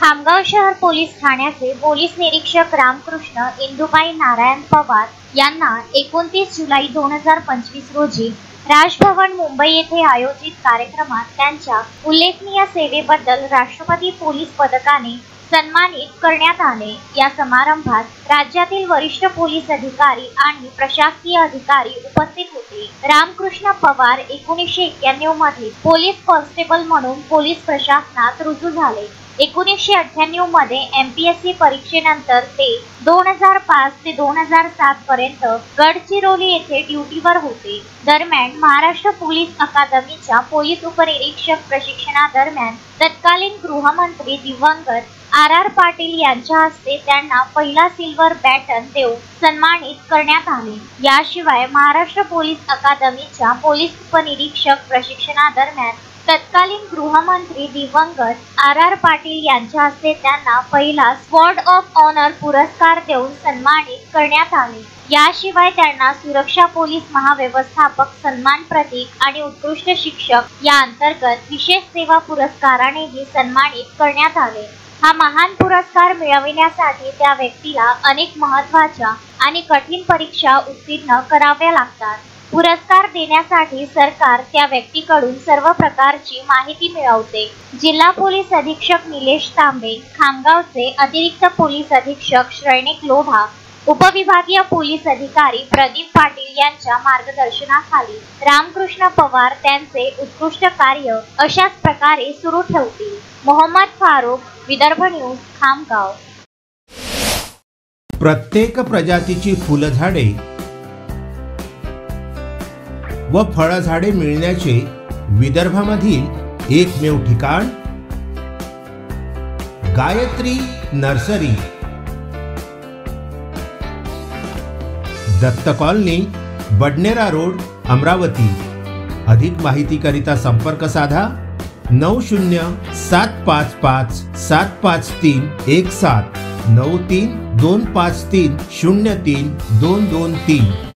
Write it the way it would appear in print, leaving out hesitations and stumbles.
खामगाव शहर पोलीस ठाण्याचे पोलीस निरीक्षक रामकृष्ण इंदुबाई नारायण पवार यांना 29 जुलै 2025 रोजी राजभवन मुंबई येथे आयोजित कार्यक्रमात त्यांच्या उल्लेखनीय सेवेबद्दल राष्ट्रपती पोलीस पदकाने सन्मानित करण्यात आले। या समारंभात राज्यातील वरिष्ठ पोलीस अधिकारी आणि प्रशासकीय अधिकारी उपस्थित होते। रामकृष्ण पवार 1991 मध्ये पोलीस कॉन्स्टेबल म्हणून पोलीस प्रशासनात रुजू झाले। 1998 मध्ये MPSC परीक्षेनंतर ते 2005 ते 2007 पर्यंत गडचिरोली येथे ड्युटीवर होते। दरम्यान महाराष्ट्र पोलीस अकादमीच्या पोलीस उपनिरीक्षक प्रशिक्षणादरम्यान तत्कालीन गृहमंत्री दिवंगत RR पाटील यांच्या हस्ते त्यांना पहिला सिल्वर बॅटन देऊन सन्मानित करण्यात आले। याशिवाय महाराष्ट्र पोलीस अकादमीच्या पोलीस उपनिरीक्षक प्रशिक्षणादरम्यान तत्कालीन गृहमंत्री दिवंगत RR पाटील यांच्या हस्ते त्यांना पहिला स्वॉर्ड ऑफ ऑनर पुरस्कार देऊन सन्मानित करण्यात आले। याशिवाय त्यांना सुरक्षा पोलीस महाव्यवस्थापक सन्मान प्रतीक आणि उत्कृष्ट शिक्षक या अंतर्गत विशेष सेवा पुरस्कारानेही सन्मानित करण्यात आले। हा महान पुरस्कार मिळविण्यासाठी त्या व्यक्तीला अनेक महत्त्वाच्या आणि कठीण परीक्षा उत्तीर्ण कराव्या लागतात। पुरस्कार देण्यासाठी सरकार त्या व्यक्तीकडून सर्व प्रकारची माहिती मिळवते। जिल्हा पोलीस अधीक्षक निलेश तांबे, खामगावचे अतिरिक्त पोलीस अधीक्षक श्रेणिक लोढा, उपविभागीय पोलीस अधिकारी प्रदीप पाटील यांच्या मार्गदर्शनाखाली रामकृष्ण पवार त्यांचे उत्कृष्ट कार्य अशाच प्रकारे सुरू ठेवतील। मोहम्मद फारूक, विदर्भ न्यूज, खामगाव। प्रत्येक प्रजातीची फुलझाडे व फळझाडे मिळण्याचे विदर्भामधील एकमेव ठिकाण Gayatri nursery, Datta colony, Badnera road, Amravati. अधिक माहितीकरिता संपर्क साधा 9075575317 9325303223।